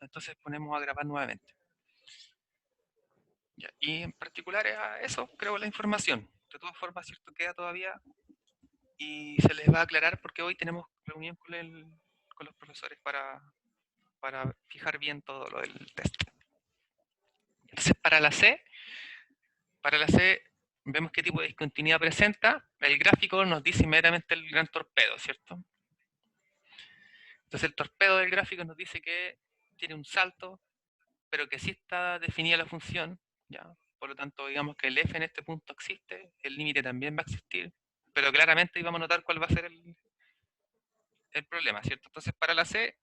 entonces ponemos a grabar nuevamente. Ya, y en particular a eso creo la información. De todas formas, ¿cierto? Queda todavía y se les va a aclarar porque hoy tenemos reunión con los profesores para fijar bien todo lo del test. Entonces, para la C vemos qué tipo de discontinuidad presenta. El gráfico nos dice inmediatamente el gran torpedo, ¿cierto? Entonces el torpedo del gráfico nos dice que tiene un salto, pero que sí está definida la función, ¿ya? Por lo tanto, digamos que el f en este punto existe, el límite también va a existir, pero claramente íbamos a notar cuál va a ser el problema, ¿cierto? Entonces para la C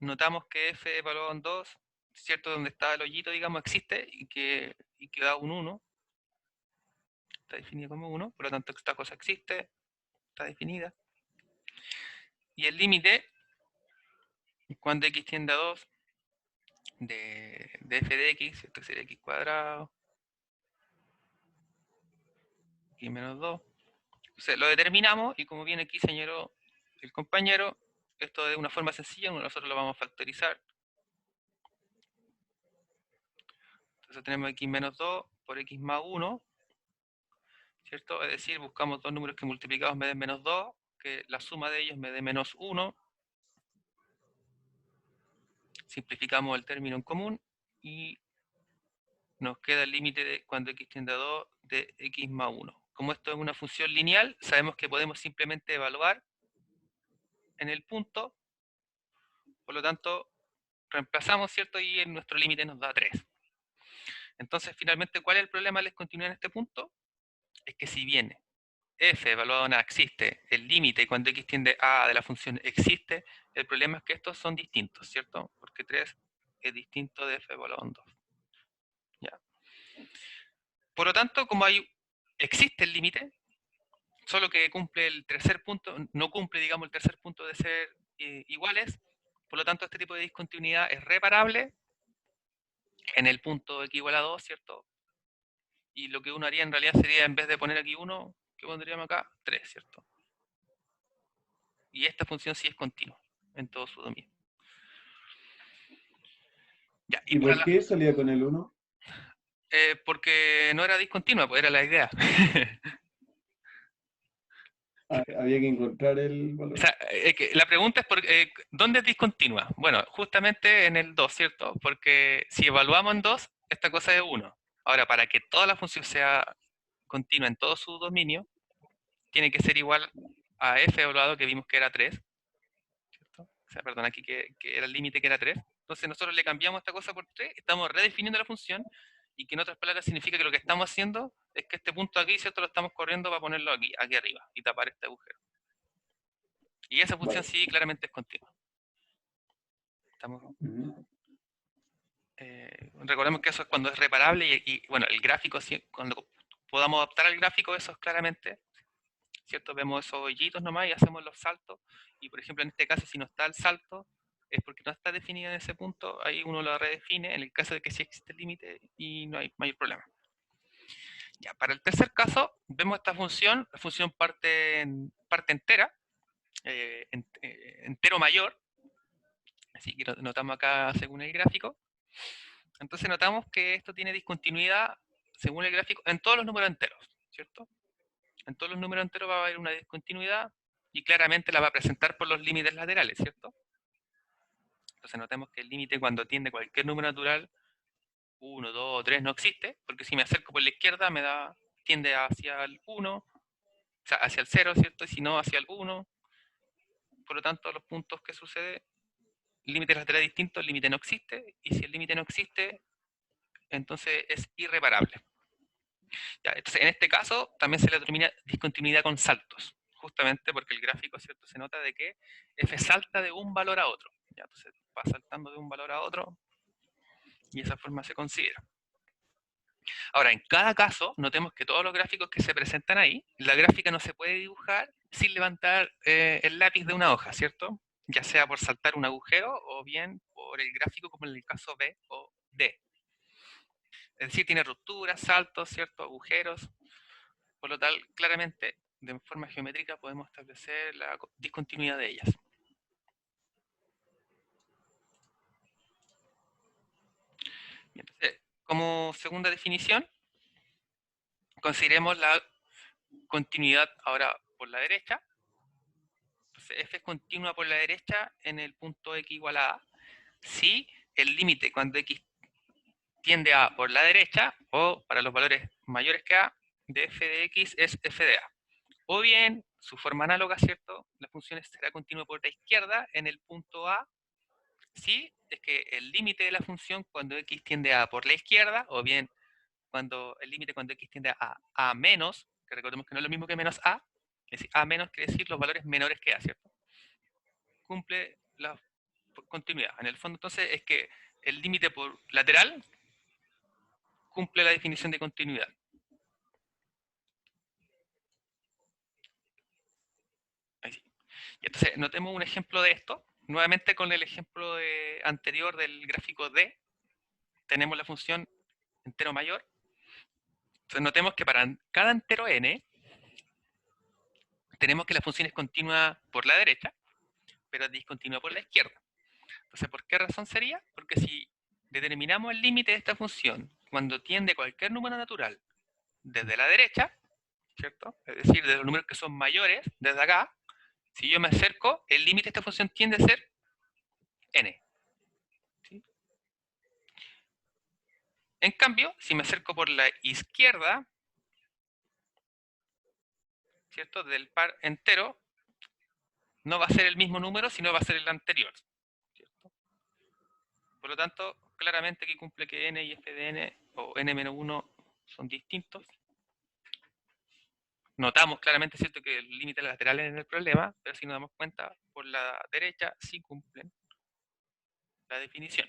notamos que f evaluado en 2, ¿cierto? Donde está el hoyito, digamos, existe y que da un 1, está definido como 1, por lo tanto esta cosa existe, está definida. Y el límite, cuando x tiende a 2, de f de x, esto sería x cuadrado, y menos 2. Entonces, lo determinamos y como bien aquí señaló el compañero, esto de una forma sencilla, nosotros lo vamos a factorizar. Entonces tenemos x menos 2 por x más 1, ¿cierto? Es decir, buscamos dos números que multiplicados me den menos 2, que la suma de ellos me dé menos 1. Simplificamos el término en común y nos queda el límite de cuando x tiende a 2 de x más 1. Como esto es una función lineal, sabemos que podemos simplemente evaluar en el punto, por lo tanto, reemplazamos, ¿cierto? Y en nuestro límite nos da 3. Entonces, finalmente, ¿cuál es el problema de la discontinuidad en este punto? Es que si bien f evaluado en a existe, el límite cuando x tiende a de la función existe, el problema es que estos son distintos, ¿cierto? Porque 3 es distinto de f evaluado en 2. ¿Ya? Por lo tanto, como existe el límite, solo que cumple el tercer punto, no cumple, digamos, el tercer punto de ser iguales, por lo tanto, este tipo de discontinuidad es reparable en el punto x igual a 2, ¿cierto? Y lo que uno haría en realidad sería, en vez de poner aquí 1, ¿qué pondríamos acá? 3, ¿cierto? Y esta función sí es continua en todo su dominio. Ya, y ¿Y para por qué salía con el 1? porque no era discontinua, pues era la idea. Había que encontrar el O valor. sea, la pregunta es ¿dónde es discontinua? Bueno, justamente en el 2, ¿cierto? Porque si evaluamos en 2, esta cosa es 1. Ahora, para que toda la función sea continua en todo su dominio, tiene que ser igual a f evaluado, que vimos que era 3, ¿cierto? O sea, perdón, aquí que era el límite que era 3. Entonces nosotros le cambiamos esta cosa por 3, estamos redefiniendo la función, y que en otras palabras significa que lo que estamos haciendo es que este punto aquí, ¿cierto? Lo estamos corriendo para ponerlo aquí arriba, y tapar este agujero. Y esa función Vale. sí claramente es continua. Estamos, Ujú. recordemos que eso es cuando es reparable bueno, el gráfico, cuando podamos adaptar al gráfico, eso es claramente, ¿cierto? Vemos esos hoyitos nomás y hacemos los saltos. Y por ejemplo, en este caso, si no está el salto, es porque no está definido en ese punto, ahí uno lo redefine, en el caso de que sí existe el límite y no hay mayor problema. Ya, para el tercer caso, vemos esta función, la función parte entera, entero mayor, así que lo notamos acá según el gráfico. Entonces notamos que esto tiene discontinuidad, según el gráfico, en todos los números enteros, ¿cierto? En todos los números enteros va a haber una discontinuidad y claramente la va a presentar por los límites laterales, ¿cierto? Entonces notemos que el límite cuando tiende cualquier número natural, 1, 2 o 3, no existe, porque si me acerco por la izquierda tiende hacia el 1, o sea, hacia el 0, ¿cierto? Y si no, hacia el 1. Por lo tanto, los puntos que sucede, límites laterales distintos, el límite no existe, y si el límite no existe, entonces es irreparable. Ya, entonces, en este caso, también se le denomina discontinuidad con saltos, justamente porque el gráfico, ¿cierto? Se nota de que f salta de un valor a otro. Ya, entonces va saltando de un valor a otro y de esa forma se considera. Ahora, en cada caso, notemos que todos los gráficos que se presentan ahí, la gráfica no se puede dibujar sin levantar el lápiz de una hoja, ¿cierto? Ya sea por saltar un agujero o bien por el gráfico como en el caso B o D. Es decir, tiene rupturas, saltos, ¿cierto? Agujeros. Por lo tal, claramente, de forma geométrica podemos establecer la discontinuidad de ellas. Entonces, como segunda definición, consideremos la continuidad ahora por la derecha. Entonces, f es continua por la derecha en el punto x igual a a, si el límite cuando x tiende a por la derecha, o para los valores mayores que a, de f de x es f de a. O bien, su forma análoga, ¿cierto? La función será continua por la izquierda en el punto a, si es que el límite de la función cuando x tiende a por la izquierda, o bien cuando el límite cuando x tiende a menos, que recordemos que no es lo mismo que menos a, es decir, a menos quiere decir los valores menores que a, ¿cierto? Cumple la continuidad. En el fondo, entonces, es que el límite por lateral cumple la definición de continuidad. Ahí sí. Y entonces, notemos un ejemplo de esto. Nuevamente con el ejemplo anterior del gráfico D, tenemos la función entero mayor. Entonces, notemos que para cada entero n, tenemos que la función es continua por la derecha, pero es discontinua por la izquierda. Entonces, ¿por qué razón sería? Porque si determinamos el límite de esta función cuando tiende cualquier número natural desde la derecha, ¿cierto? Es decir, de los números que son mayores, desde acá, si yo me acerco, el límite de esta función tiende a ser n. ¿Sí? En cambio, si me acerco por la izquierda, ¿cierto? Del par entero, no va a ser el mismo número, sino va a ser el anterior, ¿cierto? Por lo tanto, claramente aquí cumple que n y f de n, o n-1, son distintos. Notamos claramente, ¿cierto?, que el límite lateral es el problema, pero si nos damos cuenta, por la derecha sí cumplen la definición.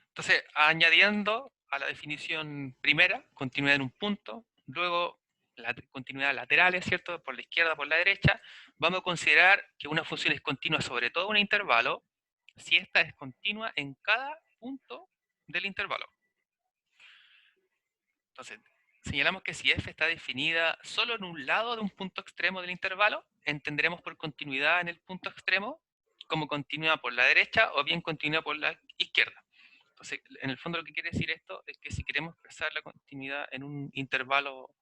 Entonces, añadiendo a la definición primera, continuidad en un punto, luego la continuidad laterales, ¿cierto?, por la izquierda, por la derecha, vamos a considerar que una función es continua sobre todo un intervalo, si esta es continua en cada punto del intervalo. Entonces, señalamos que si f está definida solo en un lado de un punto extremo del intervalo, entenderemos por continuidad en el punto extremo como continua por la derecha o bien continua por la izquierda. Entonces, en el fondo lo que quiere decir esto es que si queremos expresar la continuidad en un intervalo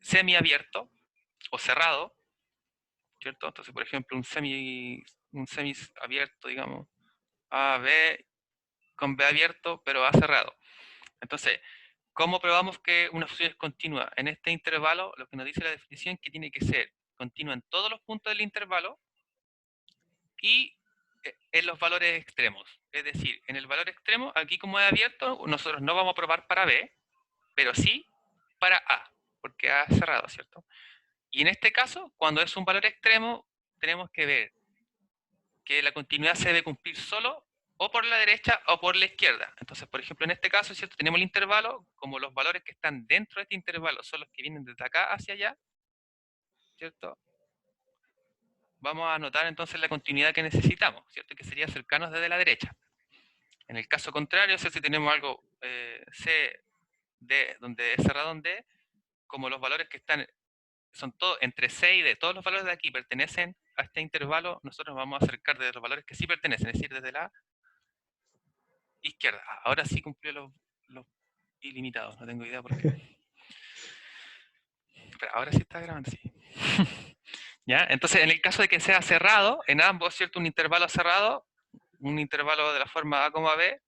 semiabierto o cerrado, ¿cierto? Entonces, por ejemplo, un semi abierto, digamos, A, B, con B abierto, pero A cerrado. Entonces, ¿cómo probamos que una función es continua? En este intervalo, lo que nos dice la definición es que tiene que ser continua en todos los puntos del intervalo y en los valores extremos. Es decir, en el valor extremo, aquí como es abierto, nosotros no vamos a probar para B, pero sí para A, porque A es cerrado, ¿cierto? Y en este caso, cuando es un valor extremo, tenemos que ver que la continuidad se debe cumplir solo o por la derecha o por la izquierda. Entonces, por ejemplo, en este caso, ¿cierto?, tenemos el intervalo, como los valores que están dentro de este intervalo son los que vienen desde acá hacia allá, ¿cierto? Vamos a anotar entonces la continuidad que necesitamos, ¿cierto?, que sería cercanos desde la derecha. En el caso contrario, si tenemos algo C, D, donde es cerrado en D, como los valores que están, son todos entre C y D, todos los valores de aquí pertenecen a este intervalo, nosotros vamos a acercar desde los valores que sí pertenecen, es decir, desde la izquierda. Ahora sí cumplió los ilimitados, no tengo idea por qué. Pero ahora sí está grabando, sí. ¿Ya? Entonces, en el caso de que sea cerrado, en ambos, ¿cierto?, un intervalo cerrado, un intervalo de la forma A como A, B,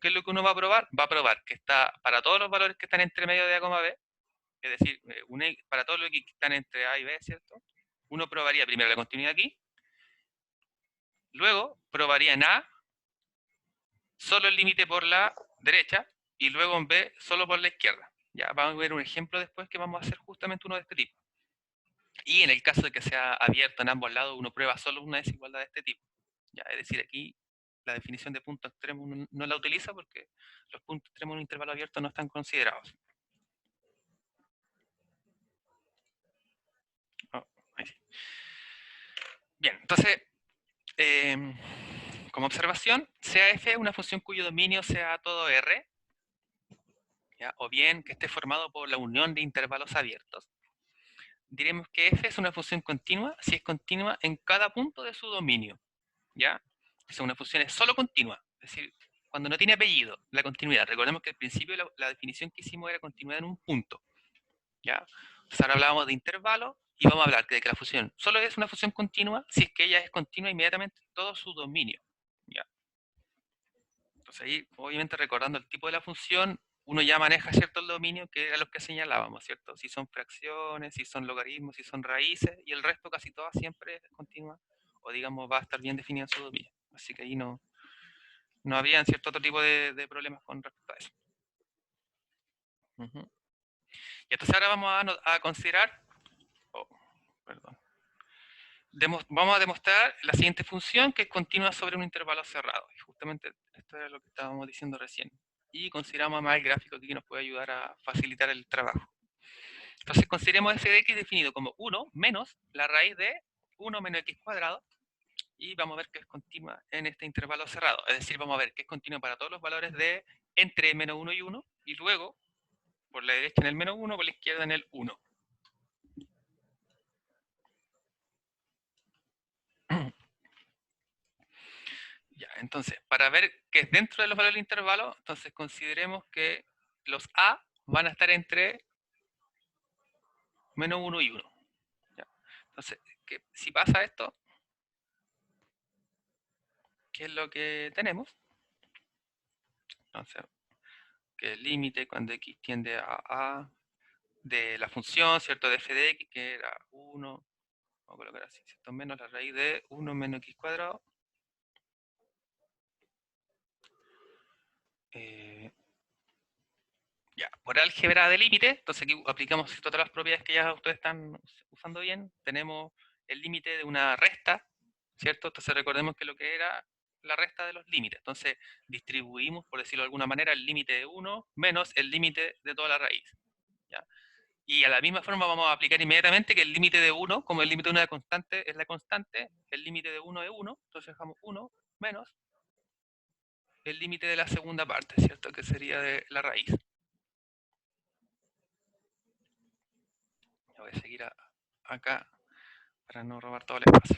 ¿qué es lo que uno va a probar? Va a probar que está para todos los valores que están entre medio de A, B, es decir, para todos los X que están entre A y B, ¿cierto? Uno probaría primero la continuidad aquí, luego probaría en A solo el límite por la derecha y luego en B solo por la izquierda. Ya vamos a ver un ejemplo después que vamos a hacer justamente uno de este tipo. Y en el caso de que sea abierto en ambos lados, uno prueba solo una desigualdad de este tipo. Ya, es decir, aquí la definición de punto extremo no la utiliza porque los puntos extremos en un intervalo abierto no están considerados. Oh, ahí sí. Bien, entonces, como observación, sea f una función cuyo dominio sea todo R, ¿ya?, o bien que esté formado por la unión de intervalos abiertos. diremos que f es una función continua si es continua en cada punto de su dominio, ¿ya? O sea, una función es solo continua, es decir, cuando no tiene apellido, la continuidad. Recordemos que al principio la definición que hicimos era continuidad en un punto, ¿ya? Entonces ahora hablábamos de intervalo y vamos a hablar de que la función solo es una función continua si es que ella es continua inmediatamente en todo su dominio, ¿ya? Entonces ahí, obviamente recordando el tipo de la función, uno ya maneja cierto el dominio que era los que señalábamos, ¿cierto? Si son fracciones, si son logaritmos, si son raíces, y el resto casi todas siempre es continua, o digamos va a estar bien definida en su dominio. Así que ahí no había cierto otro tipo de problemas con respecto a eso. Y entonces ahora vamos a considerar, oh, perdón, vamos a demostrar la siguiente función que es continua sobre un intervalo cerrado. Y justamente esto era lo que estábamos diciendo recién. Y consideramos más el gráfico que nos puede ayudar a facilitar el trabajo. Entonces consideremos f de x definido como 1 menos la raíz de 1 menos x cuadrado. Y vamos a ver que es continua en este intervalo cerrado. Es decir, vamos a ver que es continua para todos los valores de entre menos 1 y 1. Y luego, por la derecha en el menos 1, por la izquierda en el 1. Ya, entonces, para ver que es dentro de los valores del intervalo, entonces consideremos que los a van a estar entre menos 1 y 1. ¿Ya? Entonces, si pasa esto, ¿qué es lo que tenemos? Entonces, que el límite cuando x tiende a de la función, ¿cierto? De f de x, que era 1, vamos a colocar así, ¿cierto? Menos la raíz de 1 menos x cuadrado. Ya, por álgebra de límite, entonces aquí aplicamos todas las propiedades que ya ustedes están usando bien. Tenemos el límite de una resta, ¿cierto? Entonces recordemos que lo que era la resta de los límites. Entonces distribuimos, por decirlo de alguna manera, el límite de 1 menos el límite de toda la raíz. ¿Ya? Y a la misma forma vamos a aplicar inmediatamente que el límite de 1, como el límite de una constante es la constante, el límite de 1 es 1, entonces dejamos 1 menos el límite de la segunda parte, ¿cierto? Que sería de la raíz. Voy a seguir acá para no robar todo el espacio.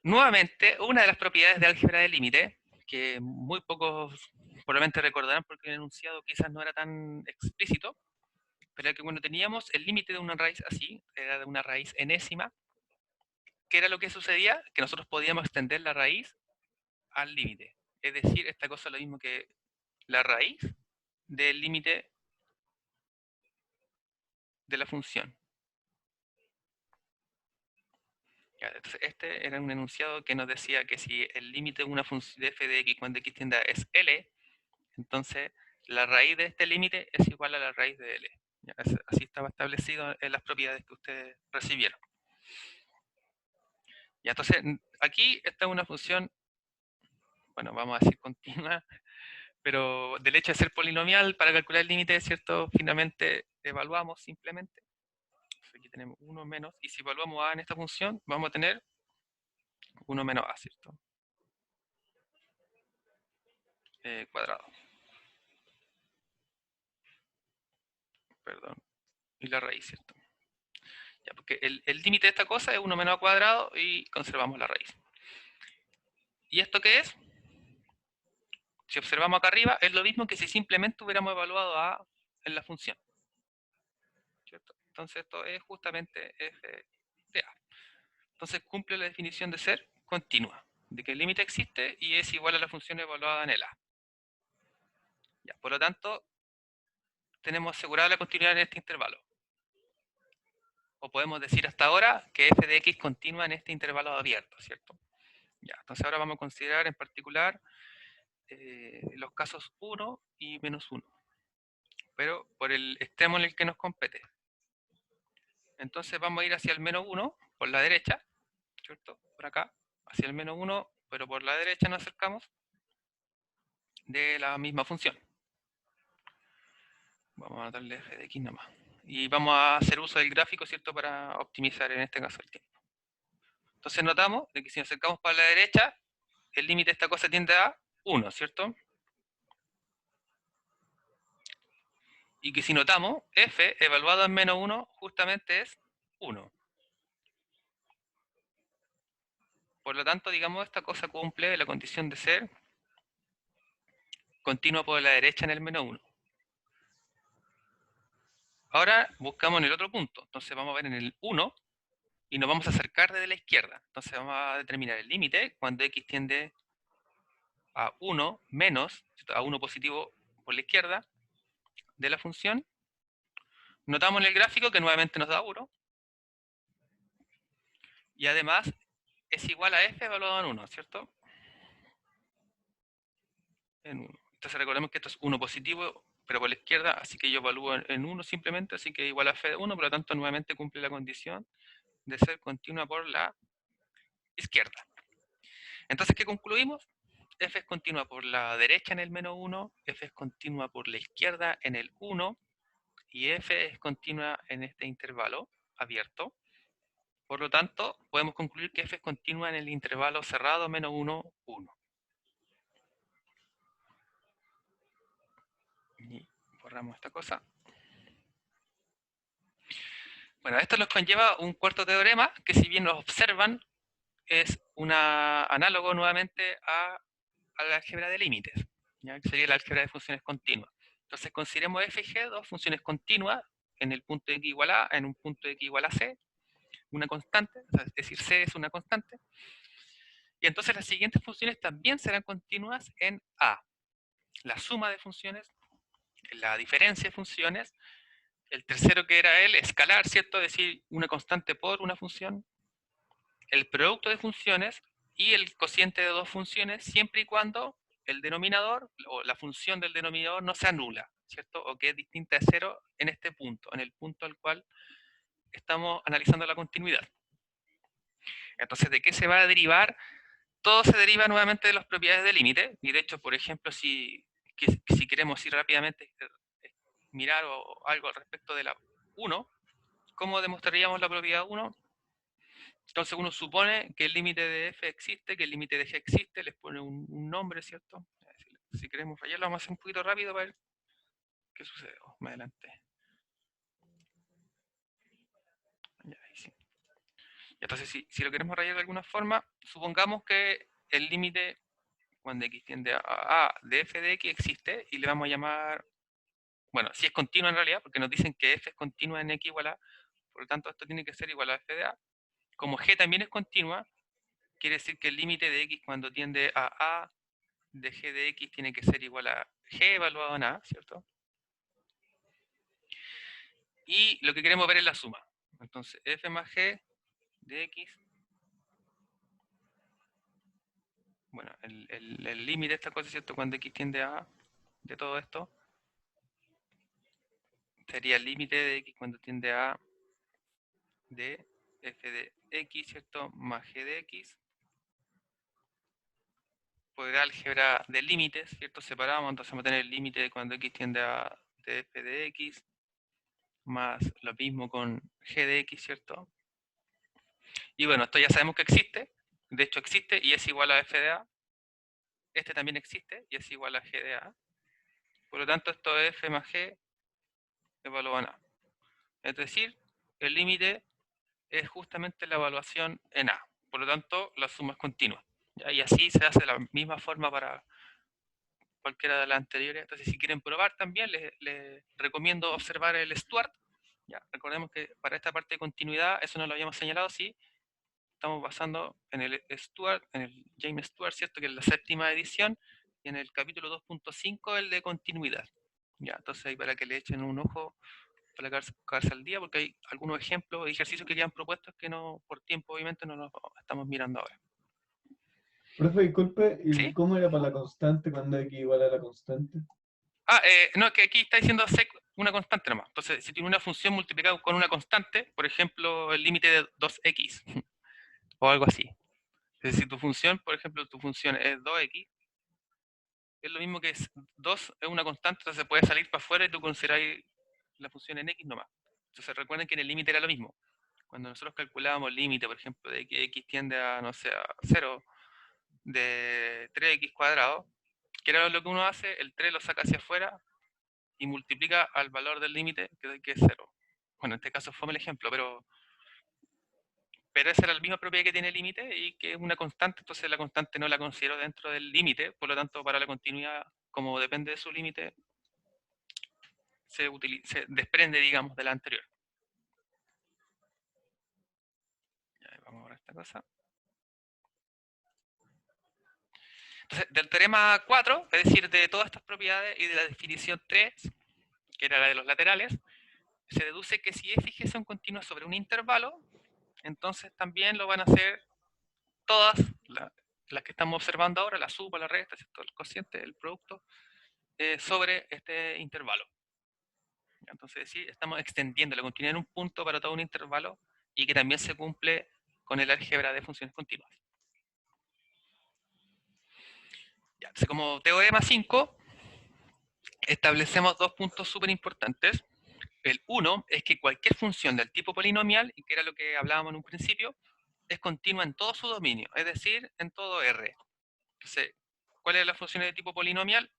Nuevamente, una de las propiedades de álgebra de límite, que muy pocos probablemente recordarán porque el enunciado quizás no era tan explícito, pero que cuando teníamos el límite de una raíz así, era de una raíz enésima, ¿qué era lo que sucedía? Que nosotros podíamos extender la raíz al límite. Es decir, esta cosa es lo mismo que la raíz del límite de la función. Entonces, este era un enunciado que nos decía que si el límite de una función de f de x cuando x tiende a es L, entonces la raíz de este límite es igual a la raíz de L. Así estaba establecido en las propiedades que ustedes recibieron. Entonces, aquí esta es una función, bueno, vamos a decir continua, pero del hecho de ser polinomial, para calcular el límite, ¿cierto? Finalmente evaluamos simplemente. Aquí tenemos 1 menos, y si evaluamos a en esta función, vamos a tener 1 menos a, ¿cierto? Cuadrado. Perdón. Y la raíz, ¿cierto? Ya, porque el límite de esta cosa es 1 menos a cuadrado y conservamos la raíz. ¿Y esto qué es? Si observamos acá arriba, es lo mismo que si simplemente hubiéramos evaluado a en la función. ¿Cierto? Entonces esto es justamente f de a. Entonces cumple la definición de ser continua, de que el límite existe y es igual a la función evaluada en el a. Ya, por lo tanto, tenemos asegurada la continuidad en este intervalo. O podemos decir hasta ahora que f de x continúa en este intervalo abierto, ¿cierto? Ya, entonces ahora vamos a considerar en particular los casos 1 y menos 1, pero por el extremo en el que nos compete. Entonces vamos a ir hacia el menos 1 por la derecha, ¿cierto? Por acá, hacia el menos 1, pero por la derecha nos acercamos de la misma función. Vamos a darle f de x nomás. Y vamos a hacer uso del gráfico, ¿cierto? Para optimizar en este caso el tiempo. Entonces notamos de que si nos acercamos para la derecha, el límite de esta cosa tiende a 1, ¿cierto? y que si notamos, f evaluado en menos 1 justamente es 1. Por lo tanto, digamos, esta cosa cumple la condición de ser continua por la derecha en el menos 1. Ahora buscamos en el otro punto. Entonces vamos a ver en el 1 y nos vamos a acercar desde la izquierda. Entonces vamos a determinar el límite cuando x tiende a 1 menos, a 1 positivo por la izquierda de la función. Notamos en el gráfico que nuevamente nos da 1. Y además es igual a f evaluado en 1, ¿cierto? En 1. Entonces recordemos que esto es 1 positivo, pero por la izquierda, así que yo evalúo en 1 simplemente, así que igual a f de 1, por lo tanto nuevamente cumple la condición de ser continua por la izquierda. Entonces, ¿qué concluimos? F es continua por la derecha en el menos 1, f es continua por la izquierda en el 1, y f es continua en este intervalo abierto. Por lo tanto, podemos concluir que f es continua en el intervalo cerrado menos 1, 1. Y borramos esta cosa. Bueno, esto nos conlleva un cuarto teorema que, si bien nos observan, es análogo nuevamente a la álgebra de límites, ¿ya? Que sería la álgebra de funciones continuas. Entonces consideremos f y g dos funciones continuas en el punto x igual a, en un punto x igual a c, una constante, o sea, es decir, c es una constante. Y entonces las siguientes funciones también serán continuas en a. La suma de funciones, la diferencia de funciones, el tercero que era el escalar, ¿cierto? Es decir, una constante por una función, el producto de funciones y el cociente de dos funciones, siempre y cuando el denominador o la función del denominador no sea nula, ¿cierto? O que es distinta de cero en este punto, en el punto al cual estamos analizando la continuidad. Entonces, ¿de qué se va a derivar? Todo se deriva nuevamente de las propiedades del límite, y de hecho, por ejemplo, si queremos ir rápidamente mirar algo al respecto de la 1, ¿cómo demostraríamos la propiedad 1? Entonces uno supone que el límite de f existe, que el límite de g existe, les pone un nombre, ¿cierto? Si queremos fallarlo, vamos a hacer un poquito rápido para ver qué sucede más adelante. Ya, ahí sí. Entonces, si lo queremos rayar de alguna forma, supongamos que el límite cuando x tiende a de f de x existe, y le vamos a llamar, bueno, si es continua en realidad, porque nos dicen que f es continua en x igual a, por lo tanto esto tiene que ser igual a f de a. Como g también es continua, quiere decir que el límite de x cuando tiende a de g de x tiene que ser igual a g evaluado en a, ¿cierto? Y lo que queremos ver es la suma. Entonces, f más g de x, bueno, el límite de esta cosa, ¿cierto? Cuando x tiende a A de todo esto, sería el límite de x cuando tiende a A de f de x, ¿cierto? Más g de x, por el álgebra de límites, ¿cierto? Separamos, entonces vamos a tener el límite de cuando x tiende a de f de x, más lo mismo con g de x, ¿cierto? Y bueno, esto ya sabemos que existe, de hecho existe y es igual a f de a. Este también existe y es igual a g de a. Por lo tanto, esto es f más g evaluado en a. Es decir, el límite es justamente la evaluación en a. Por lo tanto, la suma es continua. ¿Ya? Y así se hace de la misma forma para cualquiera de las anteriores. Entonces, si quieren probar también, les recomiendo observar el Stuart. ¿Ya? Recordemos que para esta parte de continuidad, eso no lo habíamos señalado, sí. Estamos basando en el Stuart, en el James Stuart, ¿cierto? Que es la séptima edición, y en el capítulo 2.5 el de continuidad. Ya, entonces ahí para que le echen un ojo para quedarse al día, porque hay algunos ejemplos de ejercicios que ya han propuesto que no, por tiempo obviamente no los estamos mirando ahora. Profe, disculpe, ¿y ¿Sí? cómo era para la constante cuando x igual a la constante? No, que aquí está diciendo sec una constante nomás. Entonces, si tiene una función multiplicada con una constante, por ejemplo, el límite de 2x, o algo así. Entonces, si tu función, por ejemplo, tu función es 2x, es lo mismo que 2 es una constante, entonces puede salir para afuera y tú consideras la función en x nomás. Entonces recuerden que en el límite era lo mismo. Cuando nosotros calculábamos el límite, por ejemplo, de que x tiende a, no sé, a 0 de 3x cuadrado, que era lo que uno hace, el 3 lo saca hacia afuera y multiplica al valor del límite, que es 0. Bueno, en este caso fue el ejemplo, pero esa era la misma propiedad que tiene el límite y que es una constante, entonces la constante no la considero dentro del límite, por lo tanto para la continuidad, como depende de su límite, se desprende, digamos, de la anterior. Ya, vamos a ver esta cosa. Entonces, del teorema 4, es decir, de todas estas propiedades y de la definición 3, que era la de los laterales, se deduce que si f y g son continuas sobre un intervalo, entonces también lo van a hacer todas las que estamos observando ahora, la suma, la resta, ¿cierto? El cociente, el producto, sobre este intervalo. Entonces, sí, estamos extendiendo la continuidad en un punto para todo un intervalo y que también se cumple con el álgebra de funciones continuas. Ya, entonces, como teorema 5, establecemos dos puntos súper importantes. El uno es que cualquier función del tipo polinomial, y que era lo que hablábamos en un principio, es continua en todo su dominio, es decir, en todo R. Entonces, ¿cuál es la función de tipo polinomial?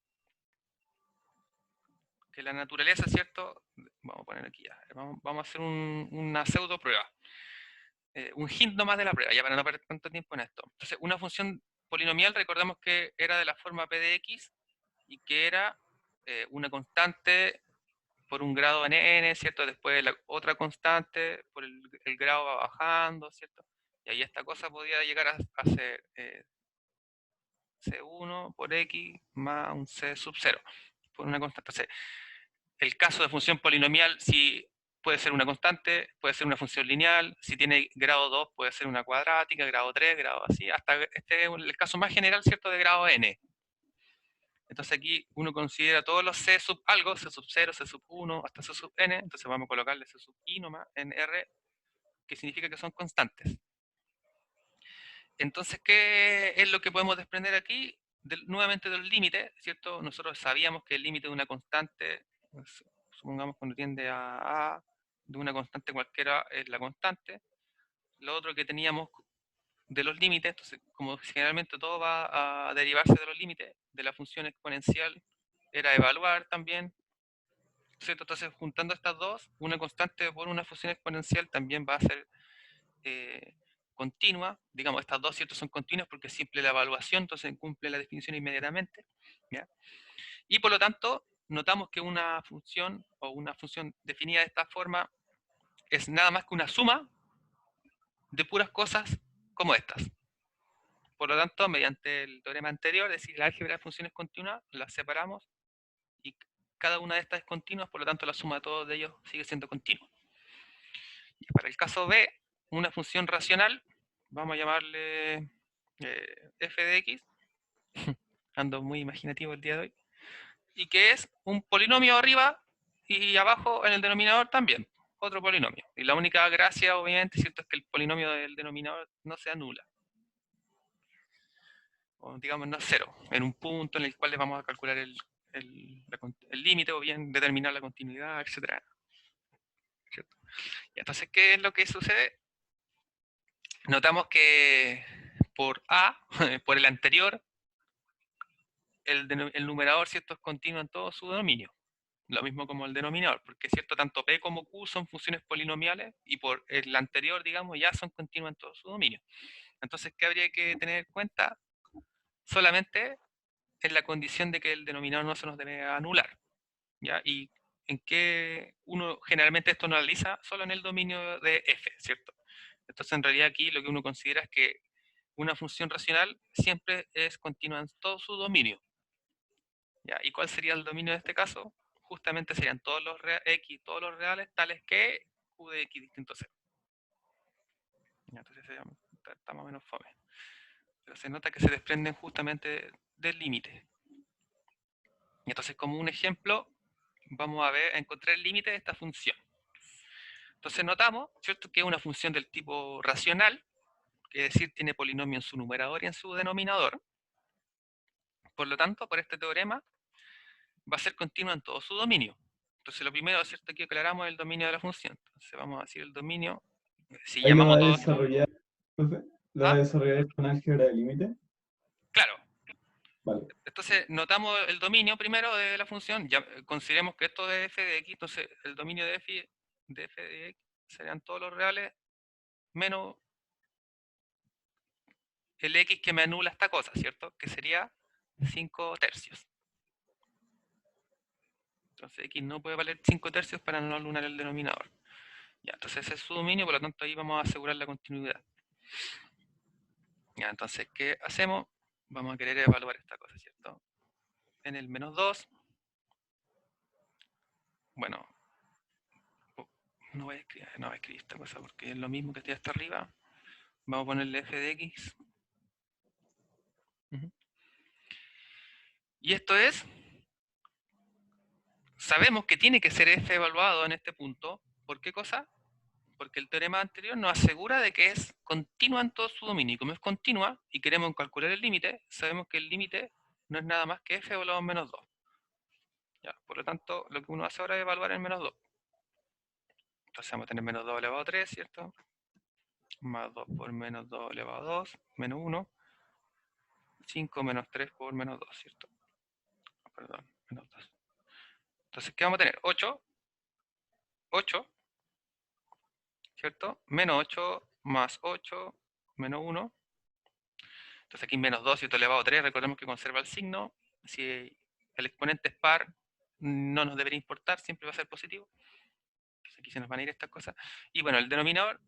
Que la naturaleza, ¿cierto? Vamos a poner aquí ya. Vamos a hacer una pseudo prueba. Un hint nomás de la prueba, ya para no perder tanto tiempo en esto. Entonces, una función polinomial, recordamos que era de la forma p de x y que era una constante por un grado en n, ¿cierto? Después la otra constante por el grado va bajando, ¿cierto? Y ahí esta cosa podía llegar a ser C1 por X más un C sub 0, por una constante. Entonces, el caso de función polinomial, si puede ser una constante, puede ser una función lineal, si tiene grado 2 puede ser una cuadrática, grado 3, grado así, hasta este es el caso más general, ¿cierto? De grado n. Entonces aquí uno considera todos los C sub algo, C sub 0, C sub 1, hasta C sub n, entonces vamos a colocarle C sub i nomás en R, que significa que son constantes. Entonces, ¿qué es lo que podemos desprender aquí? Nuevamente del límite, ¿cierto? Nosotros sabíamos que el límite de una constante, pues, supongamos cuando tiende a de una constante cualquiera es la constante. Lo otro que teníamos de los límites, entonces, como generalmente todo va a derivarse de los límites, de la función exponencial, era evaluar también, ¿cierto? Entonces, juntando estas dos, una constante por una función exponencial también va a ser continua, digamos, estas dos, ¿cierto? Son continuas porque es simple la evaluación, entonces cumple la definición inmediatamente, ¿ya? Y por lo tanto, notamos que una función o una función definida de esta forma es nada más que una suma de puras cosas como estas. Por lo tanto, mediante el teorema anterior, es decir, la álgebra de funciones continuas, las separamos y cada una de estas es continua, por lo tanto la suma de todos de ellos sigue siendo continua. Y para el caso B, una función racional, vamos a llamarle f de x, ando muy imaginativo el día de hoy, y que es un polinomio arriba y abajo en el denominador también, otro polinomio. Y la única gracia, obviamente, ¿cierto?, es que el polinomio del denominador no se anula. O digamos, no es cero, en un punto en el cual le vamos a calcular el límite o bien determinar la continuidad, etc. ¿Cierto? Y entonces, ¿qué es lo que sucede? Notamos que por A, por el anterior, el numerador, ¿cierto?, es continuo en todo su dominio. Lo mismo como el denominador, porque cierto, tanto P como Q son funciones polinomiales y por el anterior, digamos, ya son continuas en todo su dominio. Entonces, ¿qué habría que tener en cuenta? Solamente en la condición de que el denominador no se nos debe anular, ¿ya? Y en que uno generalmente esto no analiza solo en el dominio de f, ¿cierto? Entonces, en realidad aquí lo que uno considera es que una función racional siempre es continua en todo su dominio, ¿ya? ¿Y cuál sería el dominio de este caso? Justamente serían todos los x, todos los reales, tales que q de x distinto a 0. ¿Ya? Entonces está más o menos fome. Pero se nota que se desprenden justamente del límite. Y entonces, como un ejemplo, vamos a ver, a encontrar el límite de esta función. Entonces notamos, ¿cierto?, que es una función del tipo racional, que es decir, tiene polinomio en su numerador y en su denominador. Por lo tanto, por este teorema, va a ser continua en todo su dominio. Entonces lo primero, ¿cierto?, que aclaramos es el dominio de la función. Entonces vamos a decir el dominio, si Ahí lo va llamamos a todo esto, desarrollar, profe. Lo va a ¿ah? desarrollar con álgebra de límite. Claro, Vale. Entonces, notamos el dominio primero de la función, ya consideremos que esto es f de x, entonces el dominio de f de x serían todos los reales menos el x que me anula esta cosa, ¿cierto? Que sería 5 tercios. Entonces x no puede valer 5 tercios para no anular el denominador. Ya, entonces ese es su dominio, por lo tanto ahí vamos a asegurar la continuidad. Ya, entonces, ¿qué hacemos? Vamos a querer evaluar esta cosa, ¿cierto? En el menos 2, bueno, no voy a escribir esta cosa porque es lo mismo que estoy hasta arriba. Vamos a ponerle f de x. Y esto es, sabemos que tiene que ser f evaluado en este punto. ¿Por qué cosa? Porque el teorema anterior nos asegura de que es continua en todo su dominio. Y como es continua y queremos calcular el límite, sabemos que el límite no es nada más que f evaluado en menos 2. Ya, por lo tanto, lo que uno hace ahora es evaluar en menos 2. Entonces vamos a tener menos 2 elevado a 3, ¿cierto? Más 2 por menos 2 elevado a 2, menos 1. 5 menos 3 por menos 2, ¿cierto? Perdón, menos 2. Entonces, ¿qué vamos a tener? 8, 8, ¿cierto? Menos 8 más 8, menos 1. Entonces aquí menos 2 y esto elevado a 3, recordemos que conserva el signo. Si el exponente es par, no nos debería importar, siempre va a ser positivo. Entonces aquí se nos van a ir estas cosas. Y bueno, el denominador,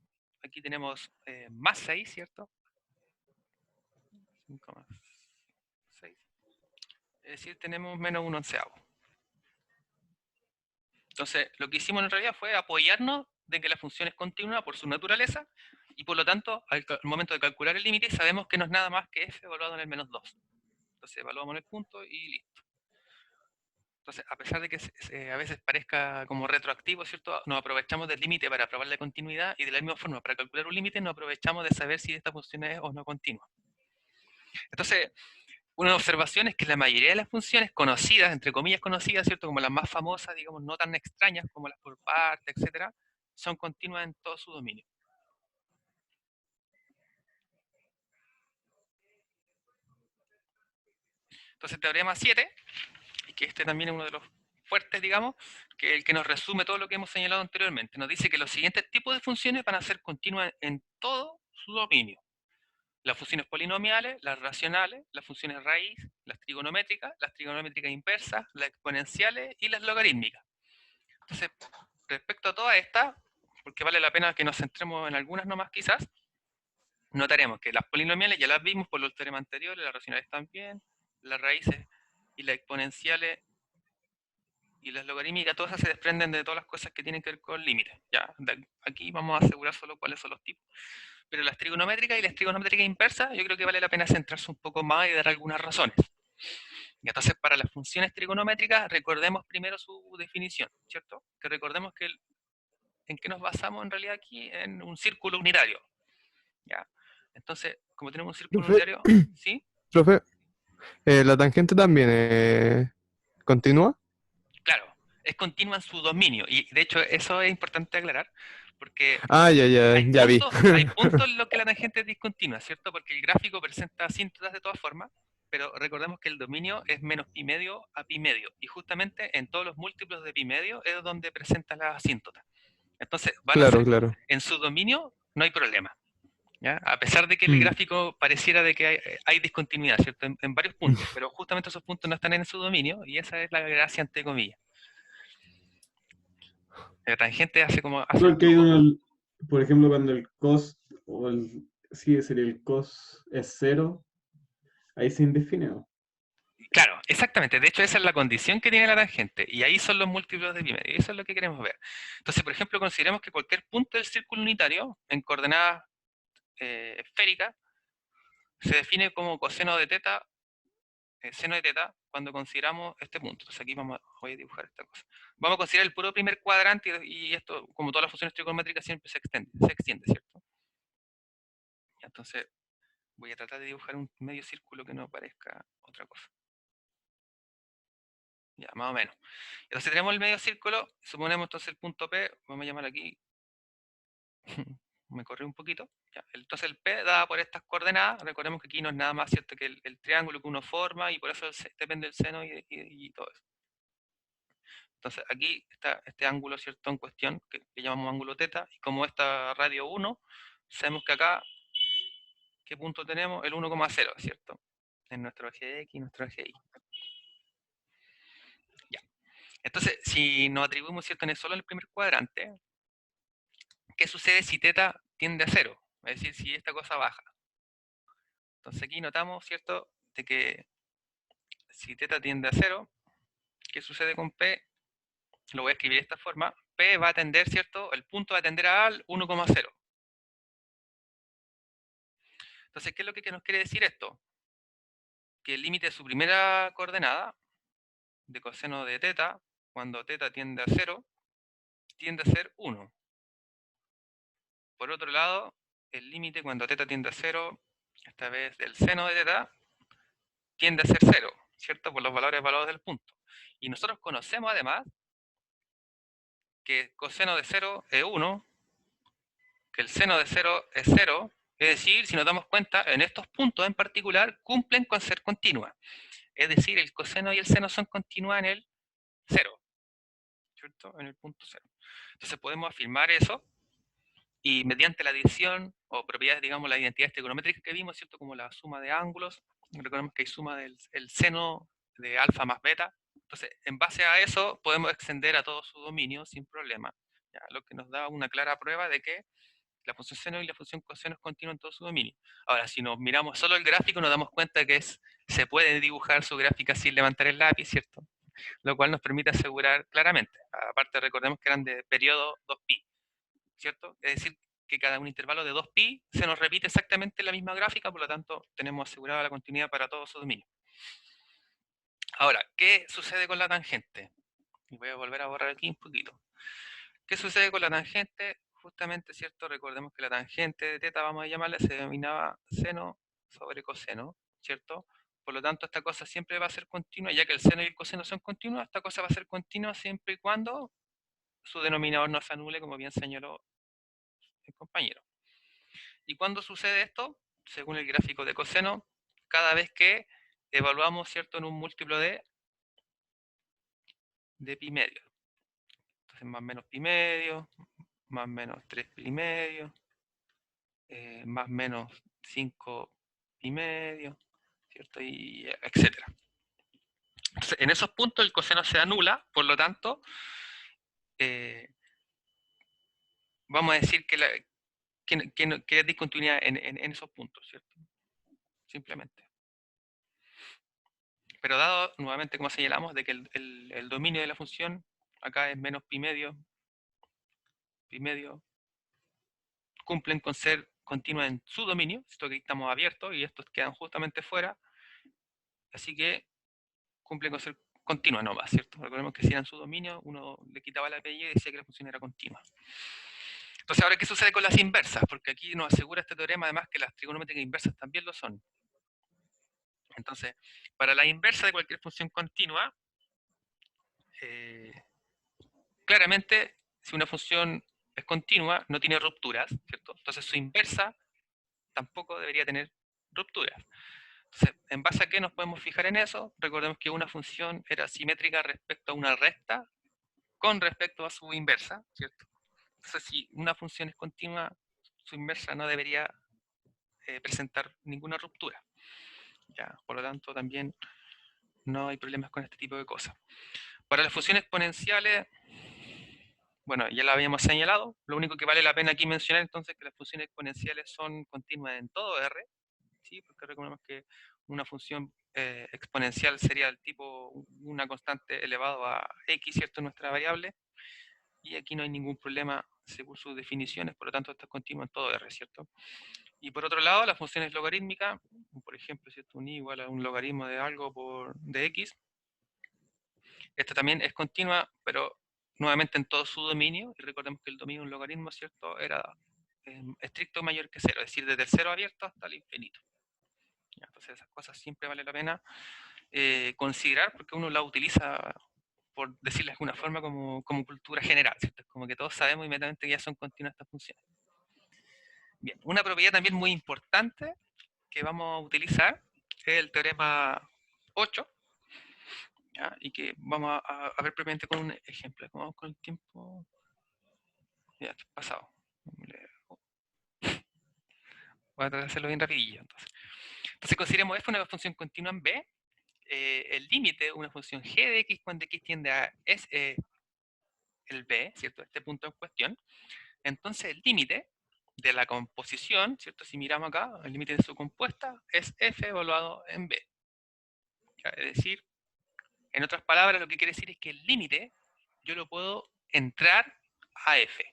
aquí tenemos más 6, ¿cierto? 5 más 6. Es decir, tenemos menos 1 onceavo. Entonces, lo que hicimos en realidad fue apoyarnos de que la función es continua por su naturaleza, y por lo tanto, al momento de calcular el límite, sabemos que no es nada más que f evaluado en el menos 2. Entonces, evaluamos el punto y listo. Entonces, a pesar de que a veces parezca como retroactivo, ¿cierto? Nos aprovechamos del límite para probar la continuidad, y de la misma forma, para calcular un límite, nos aprovechamos de saber si esta función es o no continua. Entonces, una observación es que la mayoría de las funciones conocidas, entre comillas conocidas, ¿cierto? Como las más famosas, digamos, no tan extrañas como las por parte, etcétera, son continuas en todo su dominio. Entonces, teorema 7, y que este también es uno de los fuertes, digamos, que es el que nos resume todo lo que hemos señalado anteriormente, nos dice que los siguientes tipos de funciones van a ser continuas en todo su dominio: las funciones polinomiales, las racionales, las funciones raíz, las trigonométricas inversas, las exponenciales y las logarítmicas. Entonces, respecto a todas estas, porque vale la pena que nos centremos en algunas nomás quizás, notaremos que las polinomiales ya las vimos por los teoremas anteriores, las racionales también, las raíces y las exponenciales y las logarítmicas, todas esas se desprenden de todas las cosas que tienen que ver con límites. Ya, aquí vamos a asegurar solo cuáles son los tipos. Pero las trigonométricas y las trigonométricas inversas, yo creo que vale la pena centrarse un poco más y dar algunas razones. Y entonces, para las funciones trigonométricas, recordemos primero su definición, ¿cierto? Que recordemos que ¿en qué nos basamos en realidad aquí? En un círculo unitario. ¿Ya? Entonces, como tenemos un círculo Profe, unitario, ¿sí? profe, la tangente también continúa. Claro, es continua en su dominio. Y de hecho, eso es importante aclarar, porque Ah, ya, ya, ya vi. hay puntos en los que la tangente es discontinua, ¿cierto? Porque el gráfico presenta asíntotas de todas formas, pero recordemos que el dominio es menos pi medio a pi medio, y justamente en todos los múltiplos de pi medio es donde presenta las asíntotas. Entonces, van a Claro, ser, claro. en su dominio no hay problema, ¿ya? A pesar de que el Mm. gráfico pareciera de que hay discontinuidad, ¿cierto? En varios puntos, pero justamente esos puntos no están en su dominio, y esa es la gracia, entre comillas. La tangente hace como Sí, hace el porque hay truco. uno, por ejemplo, cuando el cos, o el, sí, sería el cos es cero, ahí se indefine, ¿no? Claro, exactamente. De hecho, esa es la condición que tiene la tangente. Y ahí son los múltiplos de pi medio. Y eso es lo que queremos ver. Entonces, por ejemplo, consideremos que cualquier punto del círculo unitario en coordenadas esféricas se define como coseno de teta, seno de teta, cuando consideramos este punto. Entonces aquí voy a dibujar esta cosa. Vamos a considerar el puro primer cuadrante, y esto, como todas las funciones trigonométricas, siempre se extiende, ¿cierto? Entonces voy a tratar de dibujar un medio círculo que no parezca otra cosa. Ya, más o menos. Entonces tenemos el medio círculo, suponemos entonces el punto P, vamos a llamar aquí, me corrí un poquito, Ya, entonces el P dada por estas coordenadas, recordemos que aquí no es nada más cierto que el triángulo que uno forma y por eso depende del seno y todo eso. Entonces aquí está este ángulo, ¿cierto?, en cuestión, que llamamos ángulo teta, y como esta radio 1, sabemos que acá, ¿qué punto tenemos? El 1,0, ¿cierto? En nuestro eje X y nuestro eje Y. Ya. Entonces, si nos atribuimos, ¿cierto?, solo en el primer cuadrante, ¿qué sucede si teta tiende a 0? Es decir, si esta cosa baja. Entonces aquí notamos, ¿cierto?, de que si teta tiende a 0, ¿qué sucede con P? Lo voy a escribir de esta forma. P va a tender, ¿cierto? El punto va a tender al 1,0. Entonces, ¿qué es lo que nos quiere decir esto? Que el límite de su primera coordenada, de coseno de teta, cuando teta tiende a 0, tiende a ser 1. Por otro lado, el límite cuando teta tiende a 0, esta vez del seno de teta, tiende a ser 0, ¿cierto? Por los valores evaluados del punto. Y nosotros conocemos además que coseno de 0 es 1, que el seno de 0 es 0, es decir, si nos damos cuenta, en estos puntos en particular cumplen con ser continuas. Es decir, el coseno y el seno son continuas en el 0, ¿cierto? En el punto 0. Entonces podemos afirmar eso y mediante la adición o propiedades, digamos, las identidades trigonométricas que vimos, ¿cierto? Como la suma de ángulos, recordemos que hay suma del seno de alfa más beta. Entonces, en base a eso, podemos extender a todo su dominio sin problema, ¿ya? Lo que nos da una clara prueba de que la función seno y la función coseno es continua en todo su dominio. Ahora, si nos miramos solo el gráfico, nos damos cuenta que se puede dibujar su gráfica sin levantar el lápiz, ¿cierto? Lo cual nos permite asegurar claramente. Aparte, recordemos que eran de periodo 2pi, ¿cierto? Es decir, que cada un intervalo de 2pi se nos repite exactamente la misma gráfica, por lo tanto, tenemos asegurada la continuidad para todo su dominio. Ahora, ¿qué sucede con la tangente? Y voy a volver a borrar aquí un poquito. ¿Qué sucede con la tangente? Justamente, ¿cierto? Recordemos que la tangente de teta, vamos a llamarla, se denominaba seno sobre coseno, ¿cierto? Por lo tanto, esta cosa siempre va a ser continua, ya que el seno y el coseno son continuos, esta cosa va a ser continua siempre y cuando su denominador no se anule, como bien señaló el compañero. ¿Y cuándo sucede esto? Según el gráfico de coseno, cada vez que evaluamos, ¿cierto?, en un múltiplo de pi medio. Entonces, más menos pi medio, más menos 3 pi medio, más menos 5 pi medio, ¿cierto? Y etcétera. Entonces, en esos puntos el coseno se anula, por lo tanto, vamos a decir que es discontinuidad en esos puntos, ¿cierto? Simplemente. Pero dado, nuevamente, como señalamos, de que el dominio de la función acá es menos pi medio, cumplen con ser continua en su dominio, esto que estamos abiertos y estos quedan justamente fuera, así que cumplen con ser continua nomás, ¿cierto? Recordemos que si era en su dominio, uno le quitaba la PY y decía que la función era continua. Entonces, ahora, ¿qué sucede con las inversas? Porque aquí nos asegura este teorema, además, que las trigonométricas inversas también lo son. Entonces, para la inversa de cualquier función continua, claramente, si una función es continua, no tiene rupturas, ¿cierto? Entonces, su inversa tampoco debería tener rupturas. Entonces, ¿en base a qué nos podemos fijar en eso? Recordemos que una función era simétrica respecto a una recta con respecto a su inversa, ¿cierto? Entonces, si una función es continua, su inversa no debería presentar ninguna ruptura. ¿Ya? Por lo tanto, también no hay problemas con este tipo de cosas. Para las funciones exponenciales, bueno, ya la habíamos señalado. Lo único que vale la pena aquí mencionar entonces es que las funciones exponenciales son continuas en todo R, ¿sí? Porque recordemos que una función exponencial sería del tipo una constante elevado a x, ¿cierto? Nuestra variable. Y aquí no hay ningún problema según sus definiciones, por lo tanto esto es continuo en todo R, ¿cierto? Y por otro lado, las funciones logarítmicas, por ejemplo, si esto es igual a un logaritmo de algo de x, esta también es continua, pero nuevamente en todo su dominio, y recordemos que el dominio de un logaritmo, ¿cierto?, era estricto mayor que 0, es decir, desde el 0 abierto hasta el infinito. ¿Ya? Entonces esas cosas siempre vale la pena considerar porque uno la utiliza, por decirlo de alguna forma, como cultura general, ¿cierto? Como que todos sabemos inmediatamente que ya son continuas estas funciones. Bien, una propiedad también muy importante que vamos a utilizar es el teorema 8, ¿ya? Y que vamos a ver brevemente con un ejemplo. ¿Cómo vamos con el tiempo? Ya, pasado. Voy a tratar de hacerlo bien rapidillo. Entonces consideremos f una función continua en B. El límite de una función g de x cuando x tiende a el B, ¿cierto? Este punto en cuestión. Entonces el límite de la composición, ¿cierto? Si miramos acá, el límite de su compuesta es f evaluado en B. ¿Ya? Es decir, en otras palabras, lo que quiere decir es que el límite yo lo puedo entrar a f.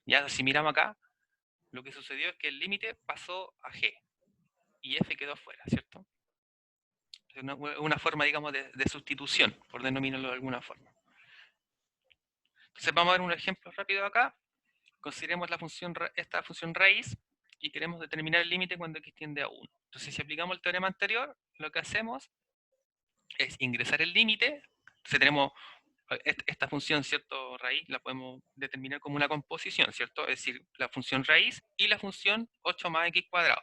Ya, si miramos acá, lo que sucedió es que el límite pasó a g y f quedó afuera, ¿cierto? Es una forma, digamos, de sustitución, por denominarlo de alguna forma. Entonces vamos a ver un ejemplo rápido acá. Consideremos esta función raíz y queremos determinar el límite cuando x tiende a 1. Entonces si aplicamos el teorema anterior, lo que hacemos es ingresar el límite. Entonces tenemos esta función, ¿cierto? Raíz, la podemos determinar como una composición, ¿cierto? Es decir, la función raíz y la función 8 más x cuadrado.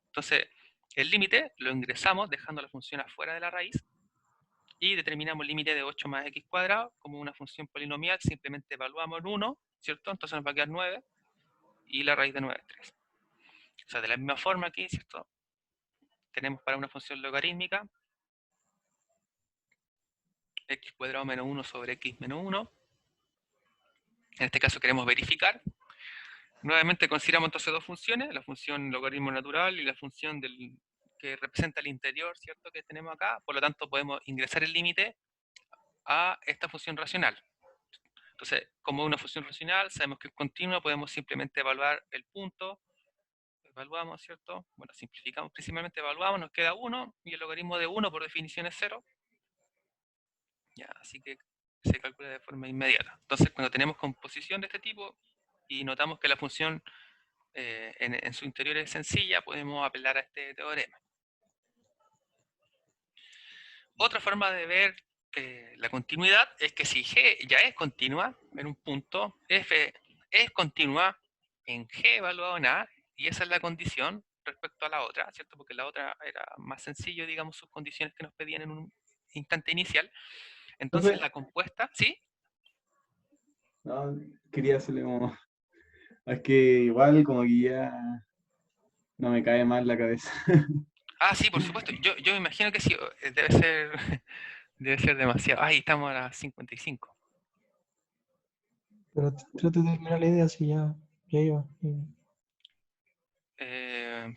Entonces, el límite lo ingresamos dejando la función afuera de la raíz y determinamos el límite de 8 más x cuadrado como una función polinomial, simplemente evaluamos en 1, ¿cierto? Entonces nos va a quedar 9 y la raíz de 9 es 3. O sea, de la misma forma aquí, ¿cierto? Tenemos para una función logarítmica x cuadrado menos 1 sobre x menos 1. En este caso queremos verificar. Nuevamente consideramos entonces dos funciones, la función logaritmo natural y la función que representa el interior, ¿cierto? Que tenemos acá. Por lo tanto, podemos ingresar el límite a esta función racional. Entonces, como es una función racional, sabemos que es continua, podemos simplemente evaluar el punto. Evaluamos, ¿cierto? Bueno, simplificamos principalmente, evaluamos, nos queda 1, y el logaritmo de 1 por definición es 0. Ya, así que se calcula de forma inmediata. Entonces, cuando tenemos composición de este tipo y notamos que la función en su interior es sencilla, podemos apelar a este teorema. Otra forma de ver la continuidad es que si G ya es continua en un punto, F es continua en G evaluado en A, y esa es la condición respecto a la otra, ¿cierto? Porque la otra era más sencillo, digamos, sus condiciones que nos pedían en un instante inicial. Entonces Entonces, la compuesta, ¿sí? no, quería hacerle como... Es que igual como que ya no me cae mal la cabeza. Ah, sí, por supuesto. Yo me imagino que sí, debe ser, debe ser demasiado. Ahí estamos a las 55. Pero trate de terminar la idea si ya iba.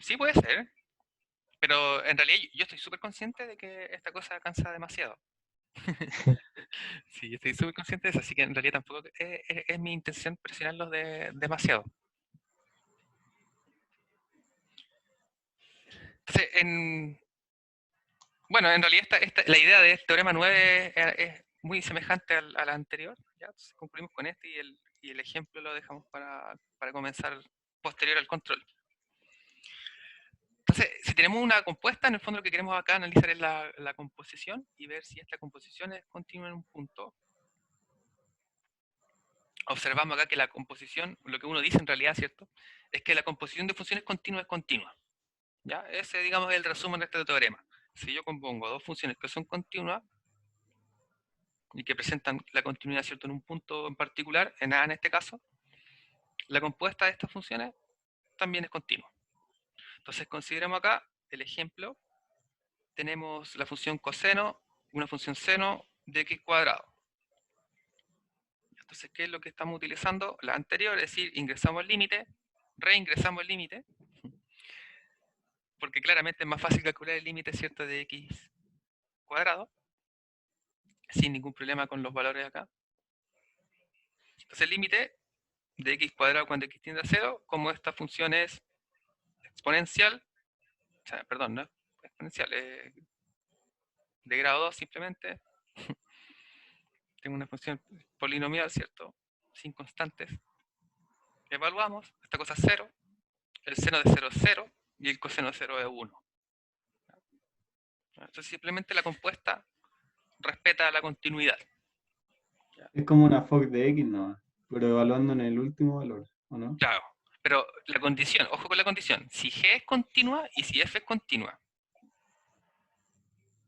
Sí puede ser, pero en realidad yo estoy súper consciente de que esta cosa cansa demasiado. Sí, yo estoy súper consciente de eso, así que en realidad tampoco es mi intención presionarlos demasiado. Entonces, bueno, en realidad la idea de este teorema 9 es muy semejante a la anterior. ¿Ya? Entonces, concluimos con este y el ejemplo lo dejamos para comenzar posterior al control. Entonces, si tenemos una compuesta, en el fondo lo que queremos acá analizar es la composición y ver si esta composición es continua en un punto. Observamos acá que la composición, lo que uno dice en realidad, ¿cierto? Es que la composición de funciones continuas es continua. ¿Ya? Ese, digamos, es el resumen de este teorema. Si yo compongo dos funciones que son continuas y que presentan la continuidad, ¿cierto?, en un punto en particular, en A en este caso, la compuesta de estas funciones también es continua. Entonces consideremos acá el ejemplo. Tenemos la función coseno, una función seno de x cuadrado. Entonces, ¿qué es lo que estamos utilizando? La anterior, es decir, ingresamos el límite, reingresamos el límite, porque claramente es más fácil calcular el límite, ¿cierto?, de x cuadrado, sin ningún problema con los valores acá. Entonces el límite de x cuadrado cuando x tiende a 0, como esta función es exponencial, o sea, perdón, no es exponencial, es de grado 2 simplemente, tengo una función polinomial, ¿cierto?, sin constantes. Evaluamos, esta cosa es 0, el seno de 0 es 0 y el coseno de 0 es 1. Entonces simplemente la compuesta respeta la continuidad. Es como una FOC de X, ¿no? Pero evaluando en el último valor, ¿o no? Claro, Pero la condición, ojo con la condición, si G es continua y si F es continua.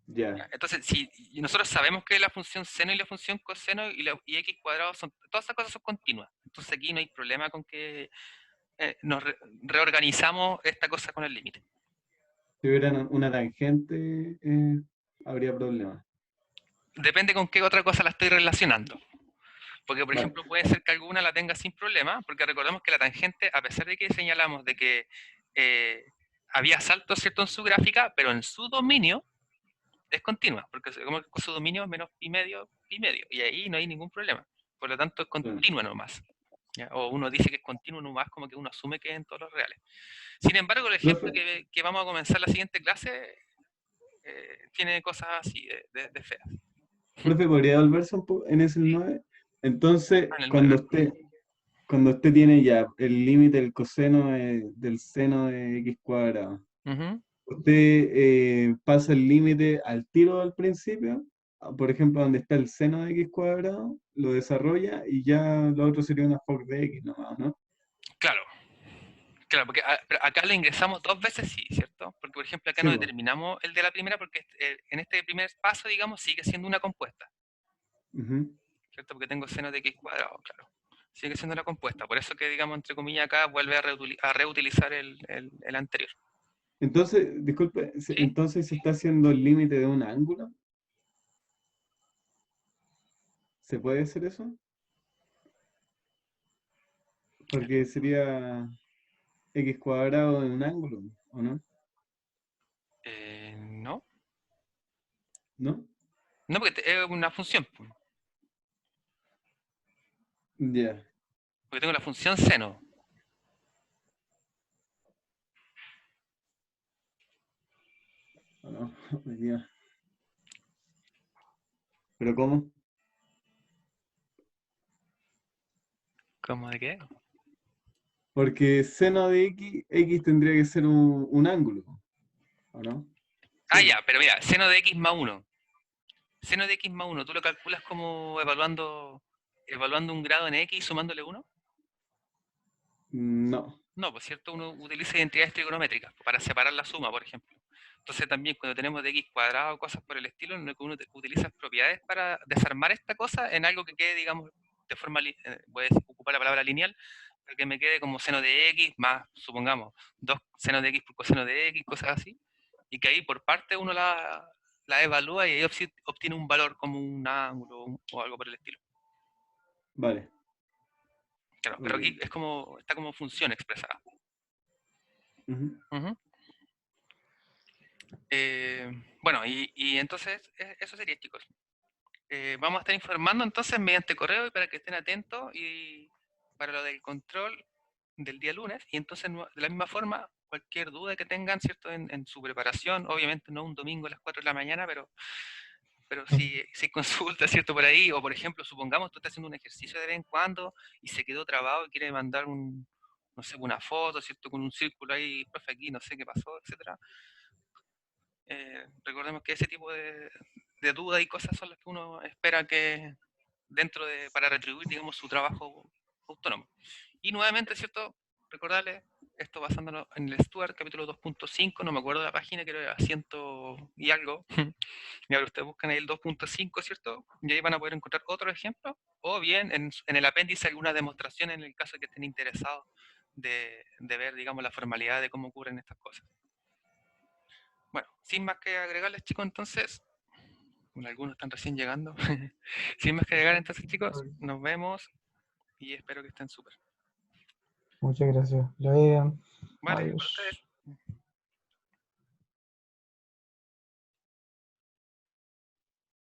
Ya. Entonces, si nosotros sabemos que la función seno y la función coseno y x cuadrado son, todas esas cosas son continuas. Entonces aquí no hay problema con que nos reorganizamos esta cosa con el límite. Si hubiera una tangente, habría problema. Depende con qué otra cosa la estoy relacionando. Porque, por Vale. ejemplo, puede ser que alguna la tenga sin problema, porque recordemos que la tangente, a pesar de que señalamos de que había saltos, ¿cierto?, en su gráfica, pero en su dominio es continua, porque como su dominio es menos pi medio, y ahí no hay ningún problema. Por lo tanto, es continua nomás. ¿Ya? O uno dice que es continuo nomás, como que uno asume que es en todos los reales. Sin embargo, el ejemplo Profe, que vamos a comenzar la siguiente clase tiene cosas así de feas. profe, ¿podría volverse un poco en ese 9? Entonces, En el 9, cuando usted tiene ya el límite del coseno del seno de x cuadrado, usted pasa el límite al tiro al principio, por ejemplo, donde está el seno de x cuadrado, lo desarrolla y ya lo otro sería una fork de x nomás, ¿no? Claro. Claro, porque pero acá lo ingresamos 2 veces, sí, ¿cierto? Porque, por ejemplo, acá Sí, no po. determinamos el de la primera porque en este primer paso, digamos, sigue siendo una compuesta, Ujú. ¿cierto? Porque tengo seno de x cuadrado, claro. Sigue siendo una compuesta. Por eso que, digamos, entre comillas, acá vuelve a reutilizar el anterior. Entonces, disculpe, ¿Sí? entonces se está haciendo el límite de un ángulo. ¿Se puede hacer eso? Porque sería x cuadrado de un ángulo, ¿o no? No. ¿No? No, porque es una función. Ya. Porque tengo la función seno. ¿O no? Ya. ¿Pero cómo? ¿Cómo de qué? Porque seno de x tendría que ser un ángulo, ¿o no? Sí, Ah, po. ya, pero mira, seno de x más 1. Seno de x más 1, ¿tú lo calculas como evaluando un grado en x y sumándole 1? No. No, pues cierto, uno utiliza identidades trigonométricas para separar la suma, por ejemplo. Entonces también cuando tenemos de x cuadrado o cosas por el estilo, lo que uno utiliza es propiedades para desarmar esta cosa en algo que quede, digamos, de forma, voy a ocupar la palabra lineal, para que me quede como seno de x más, supongamos, 2 seno de x por coseno de x, cosas así, y que ahí por parte uno la evalúa y ahí obtiene un valor como un ángulo o algo por el estilo. Vale. Claro, pero aquí Ok. es como, está como función expresada. Ujú. Ujú. Bueno, y entonces eso sería, chicos. Vamos a estar informando entonces mediante correo y para que estén atentos y para lo del control del día lunes. Y entonces, de la misma forma, cualquier duda que tengan, ¿cierto? En su preparación, obviamente no un domingo a las 4 de la mañana, pero si hay consultas, ¿cierto? Por ahí, o por ejemplo, supongamos tú estás haciendo un ejercicio de vez en cuando y se quedó trabado y quiere mandar no sé, una foto, ¿cierto? Con un círculo ahí, profe, aquí no sé qué pasó, etcétera. Recordemos que ese tipo de dudas y cosas son las que uno espera que para retribuir, digamos, su trabajo autónomo. Y nuevamente, ¿cierto? Recordarles, esto basándonos en el Stuart, capítulo 2.5, no me acuerdo de la página, creo que era 100 y algo. Y ahora ustedes buscan ahí el 2.5, ¿cierto? Y ahí van a poder encontrar otro ejemplo, o bien en el apéndice alguna demostración en el caso de que estén interesados de ver, digamos, la formalidad de cómo ocurren estas cosas. Bueno, sin más que agregarles, chicos, entonces, bueno, algunos están recién llegando. Sin más que agregar, entonces, chicos, nos vemos y espero que estén súper. Muchas gracias. Le vaya bien. Vale, para Adiós. ustedes.